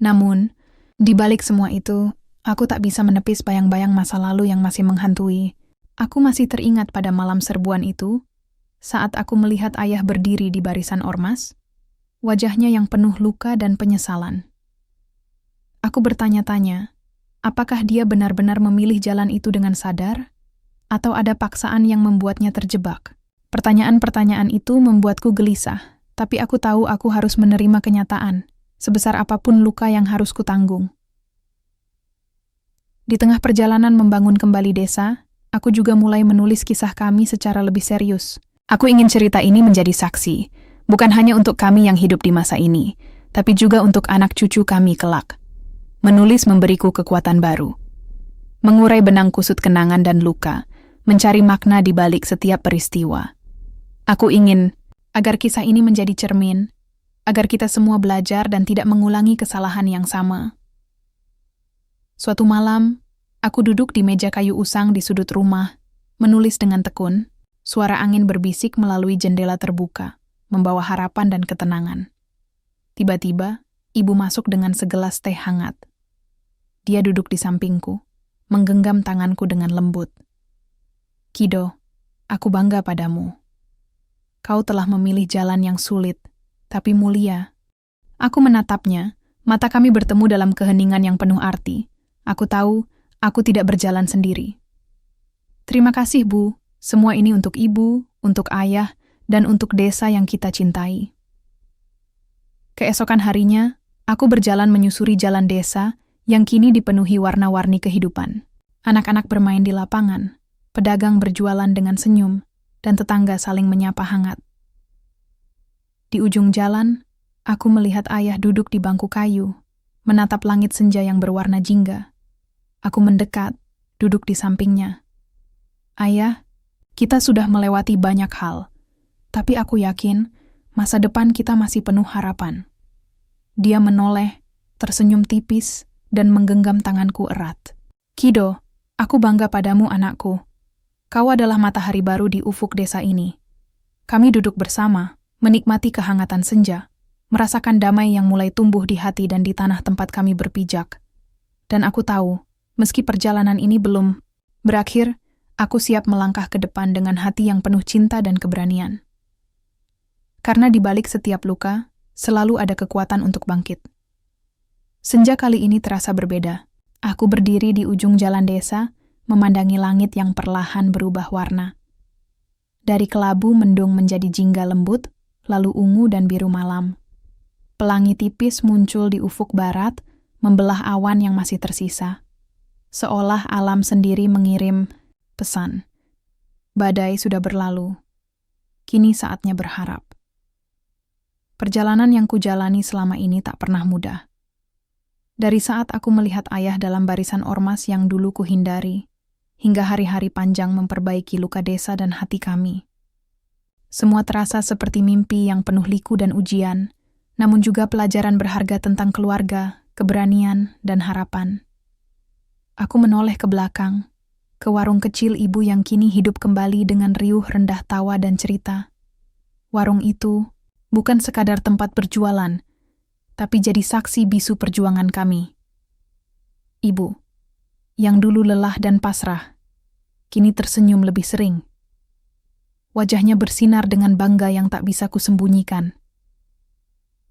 Namun, di balik semua itu, aku tak bisa menepis bayang-bayang masa lalu yang masih menghantui. Aku masih teringat pada malam serbuan itu, saat aku melihat ayah berdiri di barisan ormas, wajahnya yang penuh luka dan penyesalan. Aku bertanya-tanya, apakah dia benar-benar memilih jalan itu dengan sadar, atau ada paksaan yang membuatnya terjebak? Pertanyaan-pertanyaan itu membuatku gelisah, tapi aku tahu aku harus menerima kenyataan, sebesar apapun luka yang harus kutanggung. Di tengah perjalanan membangun kembali desa, aku juga mulai menulis kisah kami secara lebih serius. Aku ingin cerita ini menjadi saksi, bukan hanya untuk kami yang hidup di masa ini, tapi juga untuk anak cucu kami kelak. Menulis memberiku kekuatan baru. Mengurai benang kusut kenangan dan luka, mencari makna di balik setiap peristiwa. Aku ingin agar kisah ini menjadi cermin, agar kita semua belajar dan tidak mengulangi kesalahan yang sama. Suatu malam, aku duduk di meja kayu usang di sudut rumah, Menulis dengan tekun, suara angin berbisik melalui jendela terbuka, membawa harapan dan ketenangan. Tiba-tiba, ibu masuk dengan segelas teh hangat. Dia duduk di sampingku, menggenggam tanganku dengan lembut. "Kido, aku bangga padamu. Kau telah memilih jalan yang sulit, tapi mulia." Aku menatapnya, mata kami bertemu dalam keheningan yang penuh arti. Aku tahu, aku tidak berjalan sendiri. "Terima kasih, Bu. Semua ini untuk ibu, untuk ayah, dan untuk desa yang kita cintai." Keesokan harinya, aku berjalan menyusuri jalan desa yang kini dipenuhi warna-warni kehidupan. Anak-anak bermain di lapangan, pedagang berjualan dengan senyum, dan tetangga saling menyapa hangat. Di ujung jalan, aku melihat ayah duduk di bangku kayu, menatap langit senja yang berwarna jingga. Aku mendekat, duduk di sampingnya. "Ayah, kita sudah melewati banyak hal, tapi aku yakin masa depan kita masih penuh harapan." Dia menoleh, tersenyum tipis, dan menggenggam tanganku erat. "Kido, aku bangga padamu, anakku. Kau adalah matahari baru di ufuk desa ini." Kami duduk bersama, menikmati kehangatan senja, merasakan damai yang mulai tumbuh di hati dan di tanah tempat kami berpijak. Dan aku tahu, meski perjalanan ini belum berakhir, aku siap melangkah ke depan dengan hati yang penuh cinta dan keberanian. Karena di balik setiap luka, selalu ada kekuatan untuk bangkit. Senja kali ini terasa berbeda. Aku berdiri di ujung jalan desa, memandangi langit yang perlahan berubah warna. Dari kelabu mendung menjadi jingga lembut, lalu ungu dan biru malam. Pelangi tipis muncul di ufuk barat, membelah awan yang masih tersisa. Seolah alam sendiri mengirim pesan. Badai sudah berlalu. Kini saatnya berharap. Perjalanan yang kujalani selama ini tak pernah mudah. Dari saat aku melihat ayah dalam barisan ormas yang dulu kuhindari, hingga hari-hari panjang memperbaiki luka desa dan hati kami. Semua terasa seperti mimpi yang penuh liku dan ujian, namun juga pelajaran berharga tentang keluarga, keberanian, dan harapan. Aku menoleh ke belakang, ke warung kecil ibu yang kini hidup kembali dengan riuh rendah tawa dan cerita. Warung itu bukan sekadar tempat berjualan, tapi jadi saksi bisu perjuangan kami. Ibu, yang dulu lelah dan pasrah, kini tersenyum lebih sering. Wajahnya bersinar dengan bangga yang tak bisa kusembunyikan.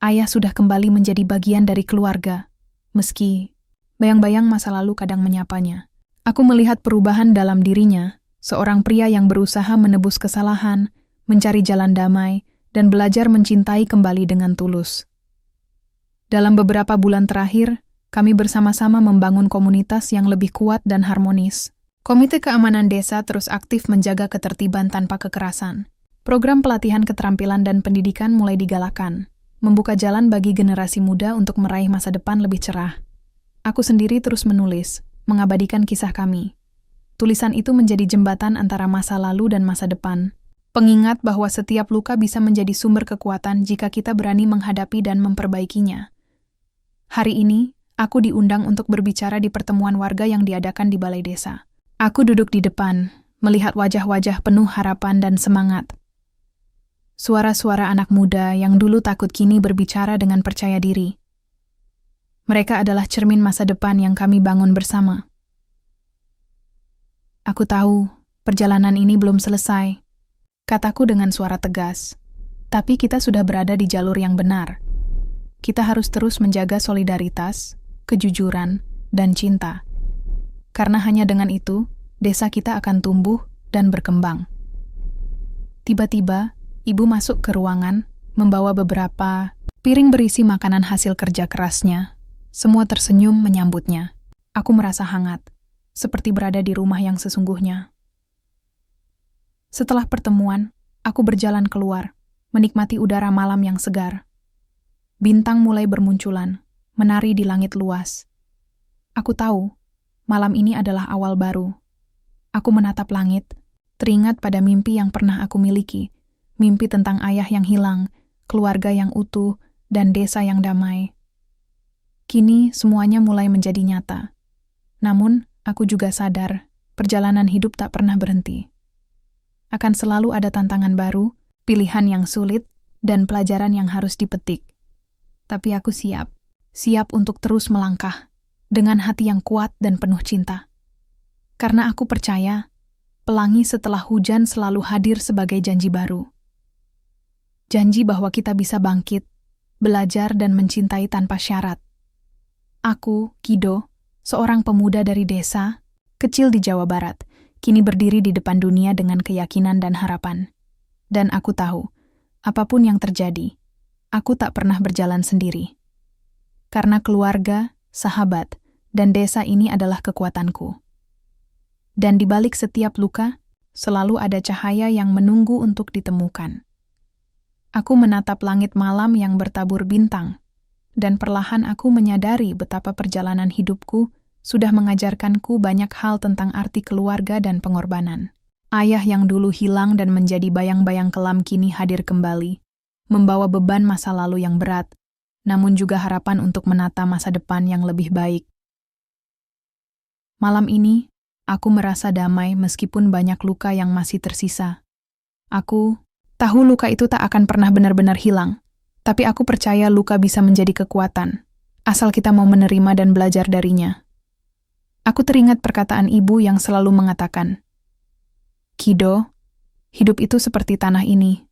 Ayah sudah kembali menjadi bagian dari keluarga, meski bayang-bayang masa lalu kadang menyapanya. Aku melihat perubahan dalam dirinya, seorang pria yang berusaha menebus kesalahan, mencari jalan damai, dan belajar mencintai kembali dengan tulus. Dalam beberapa bulan terakhir, kami bersama-sama membangun komunitas yang lebih kuat dan harmonis. Komite Keamanan Desa terus aktif menjaga ketertiban tanpa kekerasan. Program pelatihan keterampilan dan pendidikan mulai digalakan, membuka jalan bagi generasi muda untuk meraih masa depan lebih cerah. Aku sendiri terus menulis, mengabadikan kisah kami. Tulisan itu menjadi jembatan antara masa lalu dan masa depan. Pengingat bahwa setiap luka bisa menjadi sumber kekuatan jika kita berani menghadapi dan memperbaikinya. Hari ini, aku diundang untuk berbicara di pertemuan warga yang diadakan di Balai Desa. Aku duduk di depan, melihat wajah-wajah penuh harapan dan semangat. Suara-suara anak muda yang dulu takut kini berbicara dengan percaya diri. Mereka adalah cermin masa depan yang kami bangun bersama. Aku tahu, perjalanan ini belum selesai, kataku dengan suara tegas. Tapi kita sudah berada di jalur yang benar. Kita harus terus menjaga solidaritas, kejujuran, dan cinta. Karena hanya dengan itu, desa kita akan tumbuh dan berkembang. Tiba-tiba, ibu masuk ke ruangan, membawa beberapa piring berisi makanan hasil kerja kerasnya. Semua tersenyum menyambutnya. Aku merasa hangat, seperti berada di rumah yang sesungguhnya. Setelah pertemuan, aku berjalan keluar, menikmati udara malam yang segar. Bintang mulai bermunculan, menari di langit luas. Aku tahu, malam ini adalah awal baru. Aku menatap langit, teringat pada mimpi yang pernah aku miliki, mimpi tentang ayah yang hilang, keluarga yang utuh, dan desa yang damai. Kini semuanya mulai menjadi nyata. Namun, aku juga sadar, perjalanan hidup tak pernah berhenti. Akan selalu ada tantangan baru, pilihan yang sulit, dan pelajaran yang harus dipetik. Tapi aku siap untuk terus melangkah, dengan hati yang kuat dan penuh cinta. Karena aku percaya, pelangi setelah hujan selalu hadir sebagai janji baru. Janji bahwa kita bisa bangkit, belajar dan mencintai tanpa syarat. Aku, Kido, seorang pemuda dari desa, kecil di Jawa Barat, kini berdiri di depan dunia dengan keyakinan dan harapan. Dan aku tahu, apapun yang terjadi, aku tak pernah berjalan sendiri. Karena keluarga, sahabat, dan desa ini adalah kekuatanku. Dan di balik setiap luka, selalu ada cahaya yang menunggu untuk ditemukan. Aku menatap langit malam yang bertabur bintang, dan perlahan aku menyadari betapa perjalanan hidupku sudah mengajarkanku banyak hal tentang arti keluarga dan pengorbanan. Ayah yang dulu hilang dan menjadi bayang-bayang kelam kini hadir kembali, membawa beban masa lalu yang berat, namun juga harapan untuk menata masa depan yang lebih baik. Malam ini, aku merasa damai meskipun banyak luka yang masih tersisa. Aku tahu luka itu tak akan pernah benar-benar hilang, tapi aku percaya luka bisa menjadi kekuatan, asal kita mau menerima dan belajar darinya. Aku teringat perkataan ibu yang selalu mengatakan, "Kido, hidup itu seperti tanah ini.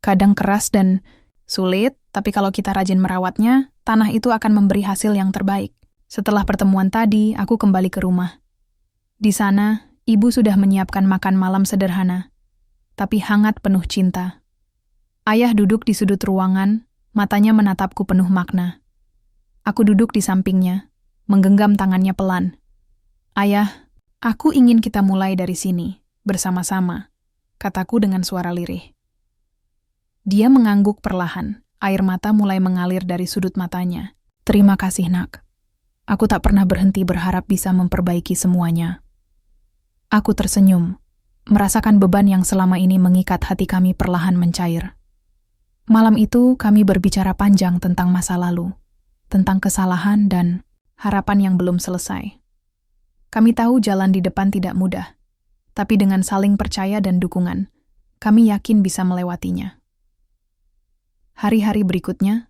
Kadang keras dan sulit, tapi kalau kita rajin merawatnya, tanah itu akan memberi hasil yang terbaik." Setelah pertemuan tadi, aku kembali ke rumah. Di sana, ibu sudah menyiapkan makan malam sederhana, tapi hangat penuh cinta. Ayah duduk di sudut ruangan, matanya menatapku penuh makna. Aku duduk di sampingnya, menggenggam tangannya pelan. "Ayah, aku ingin kita mulai dari sini, bersama-sama," kataku dengan suara lirih. Dia mengangguk perlahan, air mata mulai mengalir dari sudut matanya. "Terima kasih, Nak. Aku tak pernah berhenti berharap bisa memperbaiki semuanya." Aku tersenyum, merasakan beban yang selama ini mengikat hati kami perlahan mencair. Malam itu kami berbicara panjang tentang masa lalu, tentang kesalahan dan harapan yang belum selesai. Kami tahu jalan di depan tidak mudah, tapi dengan saling percaya dan dukungan, kami yakin bisa melewatinya. Hari-hari berikutnya,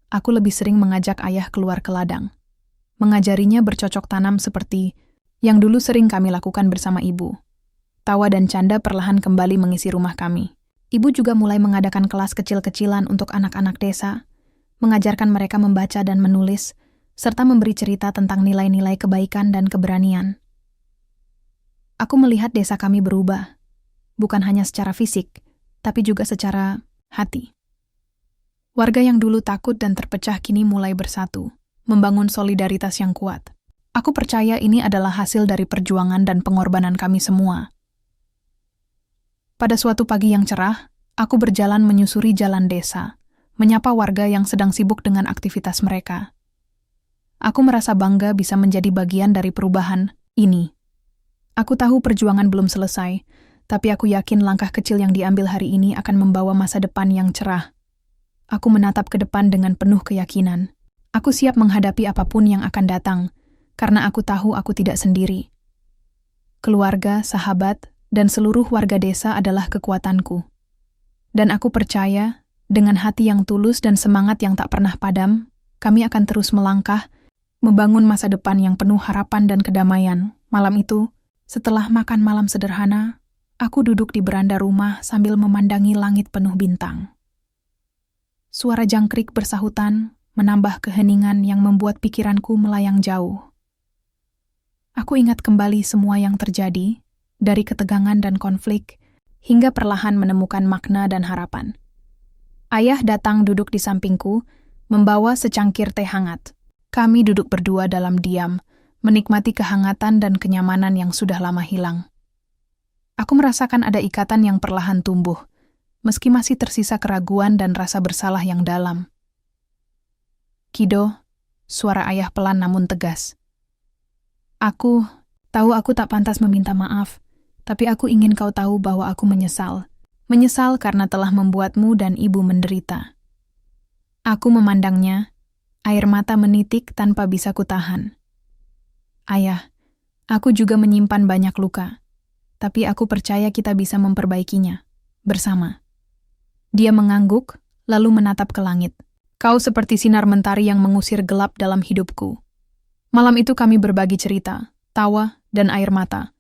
aku lebih sering mengajak ayah keluar ke ladang, mengajarinya bercocok tanam seperti yang dulu sering kami lakukan bersama ibu. Tawa dan canda perlahan kembali mengisi rumah kami. Ibu juga mulai mengadakan kelas kecil-kecilan untuk anak-anak desa, mengajarkan mereka membaca dan menulis, serta memberi cerita tentang nilai-nilai kebaikan dan keberanian. Aku melihat desa kami berubah, bukan hanya secara fisik, tapi juga secara hati. Warga yang dulu takut dan terpecah kini mulai bersatu, membangun solidaritas yang kuat. Aku percaya ini adalah hasil dari perjuangan dan pengorbanan kami semua. Pada suatu pagi yang cerah, aku berjalan menyusuri jalan desa, menyapa warga yang sedang sibuk dengan aktivitas mereka. Aku merasa bangga bisa menjadi bagian dari perubahan ini. Aku tahu perjuangan belum selesai, tapi aku yakin langkah kecil yang diambil hari ini akan membawa masa depan yang cerah. Aku menatap ke depan dengan penuh keyakinan. Aku siap menghadapi apapun yang akan datang, karena aku tahu aku tidak sendiri. Keluarga, sahabat, dan seluruh warga desa adalah kekuatanku. Dan aku percaya, dengan hati yang tulus dan semangat yang tak pernah padam, kami akan terus melangkah, membangun masa depan yang penuh harapan dan kedamaian. Malam itu, setelah makan malam sederhana, aku duduk di beranda rumah sambil memandangi langit penuh bintang. Suara jangkrik bersahutan menambah keheningan yang membuat pikiranku melayang jauh. Aku ingat kembali semua yang terjadi, dari ketegangan dan konflik, hingga perlahan menemukan makna dan harapan. Ayah datang duduk di sampingku, membawa secangkir teh hangat. Kami duduk berdua dalam diam, menikmati kehangatan dan kenyamanan yang sudah lama hilang. Aku merasakan ada ikatan yang perlahan tumbuh, meski masih tersisa keraguan dan rasa bersalah yang dalam. "Kido," suara ayah pelan namun tegas. Aku tahu aku tak pantas meminta maaf, tapi aku ingin kau tahu bahwa aku menyesal. Menyesal karena telah membuatmu dan ibu menderita." Aku memandangnya, air mata menitik tanpa bisa kutahan. "Ayah, aku juga menyimpan banyak luka. tapi aku percaya kita bisa memperbaikinya. Bersama. Dia mengangguk, lalu menatap ke langit. Kau seperti sinar mentari yang mengusir gelap dalam hidupku. Malam itu kami berbagi cerita, tawa, dan air mata.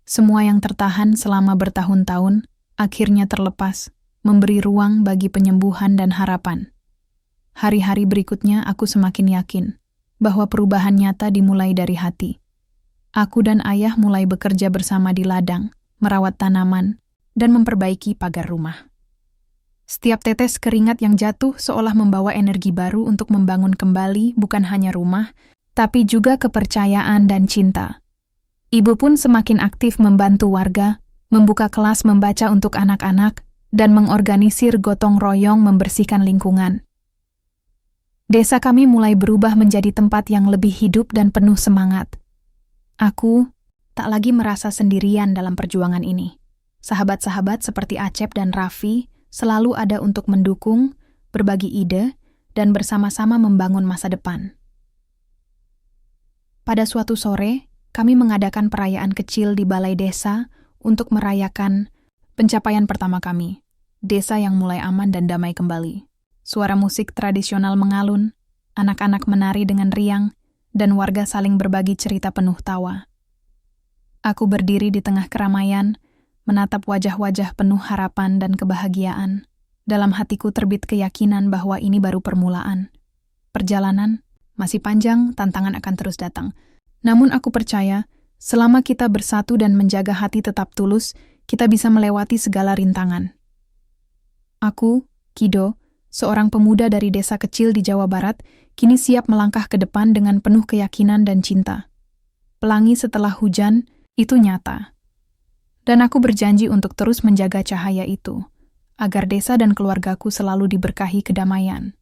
Semua yang tertahan selama bertahun-tahun, akhirnya terlepas, memberi ruang bagi penyembuhan dan harapan. Hari-hari berikutnya aku semakin yakin bahwa perubahan nyata dimulai dari hati. Aku dan ayah mulai bekerja bersama di ladang, merawat tanaman, dan memperbaiki pagar rumah. Setiap tetes keringat yang jatuh seolah membawa energi baru untuk membangun kembali bukan hanya rumah, tapi juga kepercayaan dan cinta. Ibu pun semakin aktif membantu warga, membuka kelas membaca untuk anak-anak, dan mengorganisir gotong royong membersihkan lingkungan. Desa kami mulai berubah menjadi tempat yang lebih hidup dan penuh semangat. Aku tak lagi merasa sendirian dalam perjuangan ini. Sahabat-sahabat seperti Acep dan Raffi selalu ada untuk mendukung, berbagi ide, dan bersama-sama membangun masa depan. Pada suatu sore, kami mengadakan perayaan kecil di balai desa untuk merayakan pencapaian pertama kami, desa yang mulai aman dan damai kembali. Suara musik tradisional mengalun, anak-anak menari dengan riang, dan warga saling berbagi cerita penuh tawa. Aku berdiri di tengah keramaian, menatap wajah-wajah penuh harapan dan kebahagiaan. Dalam hatiku terbit keyakinan bahwa ini baru permulaan. Perjalanan masih panjang, tantangan akan terus datang. Namun aku percaya, selama kita bersatu dan menjaga hati tetap tulus, kita bisa melewati segala rintangan. Aku, Kido, seorang pemuda dari desa kecil di Jawa Barat, kini siap melangkah ke depan dengan penuh keyakinan dan cinta. Pelangi setelah hujan, itu nyata. Dan aku berjanji untuk terus menjaga cahaya itu, agar desa dan keluargaku selalu diberkahi kedamaian.